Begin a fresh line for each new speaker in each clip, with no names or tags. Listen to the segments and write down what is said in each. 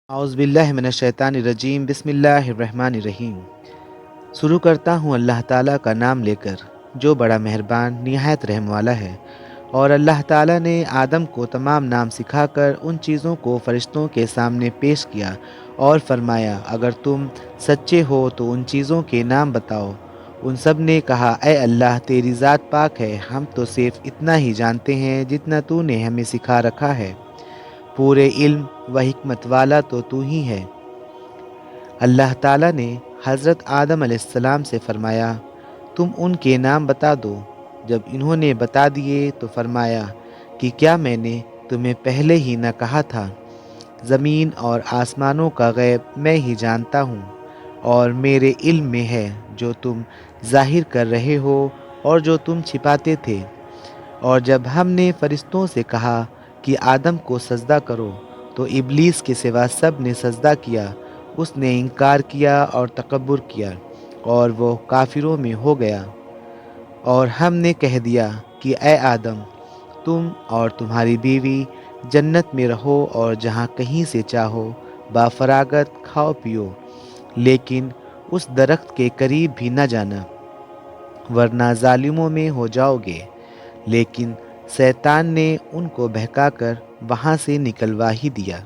اعوذ باللہ من الشیطان الرجیم بسم اللہ الرحمن الرحیم۔ شروع کرتا ہوں اللہ تعالیٰ کا نام لے کر جو بڑا مہربان نہایت رحم والا ہے۔ اور اللہ تعالیٰ نے آدم کو تمام نام سکھا کر ان چیزوں کو فرشتوں کے سامنے پیش کیا اور فرمایا اگر تم سچے ہو تو ان چیزوں کے نام بتاؤ۔ ان سب نے کہا اے اللہ تیری ذات پاک ہے، ہم تو صرف اتنا ہی جانتے ہیں جتنا تو نے ہمیں سکھا رکھا ہے، پورے علم و حکمت والا تو ہی ہے۔ اللہ تعالیٰ نے حضرت آدم علیہ السلام سے فرمایا تم ان کے نام بتا دو۔ جب انہوں نے بتا دیے تو فرمایا کہ کیا میں نے تمہیں پہلے ہی نہ کہا تھا، زمین اور آسمانوں کا غیب میں ہی جانتا ہوں، اور میرے علم میں ہے جو تم ظاہر کر رہے ہو اور جو تم چھپاتے تھے۔ اور جب ہم نے فرشتوں سے کہا کہ آدم کو سجدہ کرو تو ابلیس کے سوا سب نے سجدہ کیا، اس نے انکار کیا اور تکبر کیا اور وہ کافروں میں ہو گیا۔ اور ہم نے کہہ دیا کہ اے آدم تم اور تمہاری بیوی جنت میں رہو اور جہاں کہیں سے چاہو بافراغت کھاؤ پیو، لیکن اس درخت کے قریب بھی نہ جانا ورنہ ظالموں میں ہو جاؤ گے۔ لیکن شیطان نے ان کو بہکا کر وہاں سے نکلوا ہی دیا،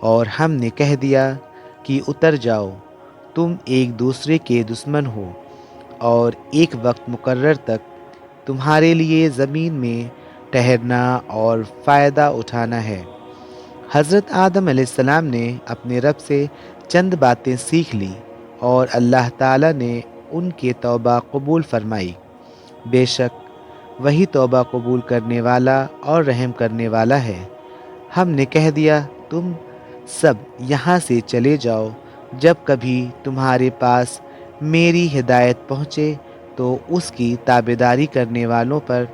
اور ہم نے کہہ دیا کہ اتر جاؤ، تم ایک دوسرے کے دشمن ہو، اور ایک وقت مقرر تک تمہارے لیے زمین میں ٹھہرنا اور فائدہ اٹھانا ہے۔ حضرت آدم علیہ السلام نے اپنے رب سے چند باتیں سیکھ لی اور اللہ تعالیٰ نے ان کی توبہ قبول فرمائی۔ بے شک وہی توبہ قبول کرنے والا اور رحم کرنے والا ہے۔ ہم نے کہہ دیا تم سب یہاں سے چلے جاؤ، جب کبھی تمہارے پاس میری ہدایت پہنچے تو اس کی تابعداری کرنے والوں پر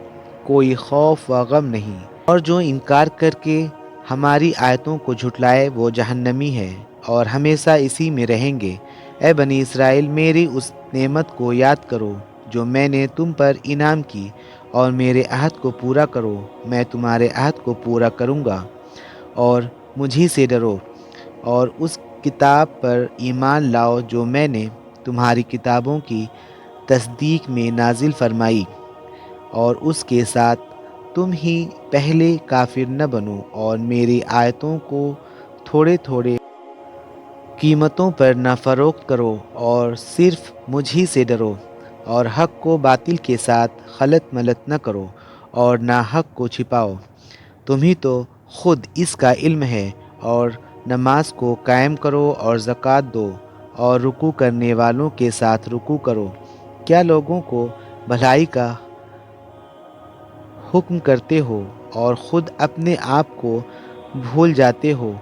کوئی خوف و غم نہیں، اور جو انکار کر کے ہماری آیتوں کو جھٹلائے وہ جہنمی ہے اور ہمیشہ اسی میں رہیں گے۔ اے بنی اسرائیل میری اس نعمت کو یاد کرو جو میں نے تم پر انعام کی، اور میرے عہد کو پورا کرو، میں تمہارے عہد کو پورا کروں گا، اور مجھی سے ڈرو، اور اس کتاب پر ایمان لاؤ جو میں نے تمہاری کتابوں کی تصدیق میں نازل فرمائی، اور اس کے ساتھ تم ہی پہلے کافر نہ بنو، اور میری آیتوں کو تھوڑے تھوڑے قیمتوں پر نہ فروخت کرو، اور صرف مجھی سے ڈرو، اور حق کو باطل کے ساتھ خلط ملط نہ کرو، اور نہ حق کو چھپاؤ۔ تمہیں تو خود اس کا علم ہے، اور نماز کو قائم کرو اور زکوٰۃ دو، اور رکوع کرنے والوں کے ساتھ رکوع کرو۔ کیا لوگوں کو بھلائی کا حکم کرتے ہو اور خود اپنے آپ کو بھول جاتے ہو؟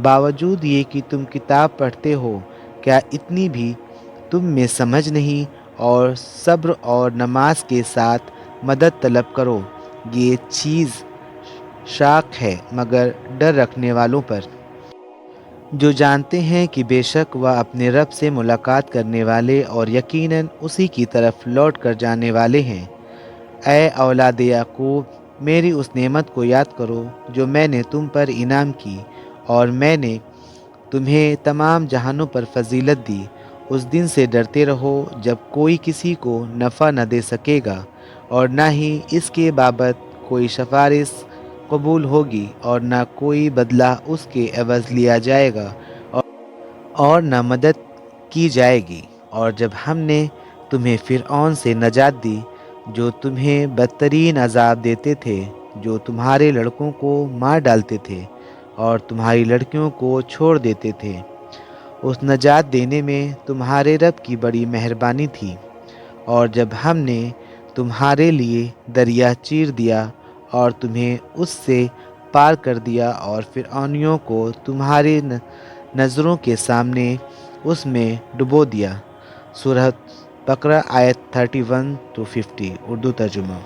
باوجود یہ کہ تم کتاب پڑھتے ہو، کیا اتنی بھی تم میں سمجھ نہیں؟ اور صبر اور نماز کے ساتھ مدد طلب کرو، یہ چیز شاق ہے مگر ڈر رکھنے والوں پر، جو جانتے ہیں کہ بے شک وہ اپنے رب سے ملاقات کرنے والے اور یقیناً اسی کی طرف لوٹ کر جانے والے ہیں۔ اے اولاد یعقوب میری اس نعمت کو یاد کرو جو میں نے تم پر انعام کی، اور میں نے تمہیں تمام جہانوں پر فضیلت دی۔ اس دن سے ڈرتے رہو جب کوئی کسی کو نفع نہ دے سکے گا، اور نہ ہی اس کے بابت کوئی سفارش قبول ہوگی، اور نہ کوئی بدلہ اس کے عوض لیا جائے گا، اور نہ مدد کی جائے گی۔ اور جب ہم نے تمہیں فرعون سے نجات دی جو تمہیں بدترین عذاب دیتے تھے، جو تمہارے لڑکوں کو مار ڈالتے تھے اور تمہاری لڑکیوں کو چھوڑ دیتے تھے، اس نجات دینے میں تمہارے رب کی بڑی مہربانی تھی۔ اور جب ہم نے تمہارے لیے دریا چیر دیا اور تمہیں اس سے پار کر دیا، اور فرعونیوں کو تمہاری نظروں کے سامنے اس میں ڈبو دیا۔ سورۃ بقرہ آیت 31 to 50 اردو ترجمہ۔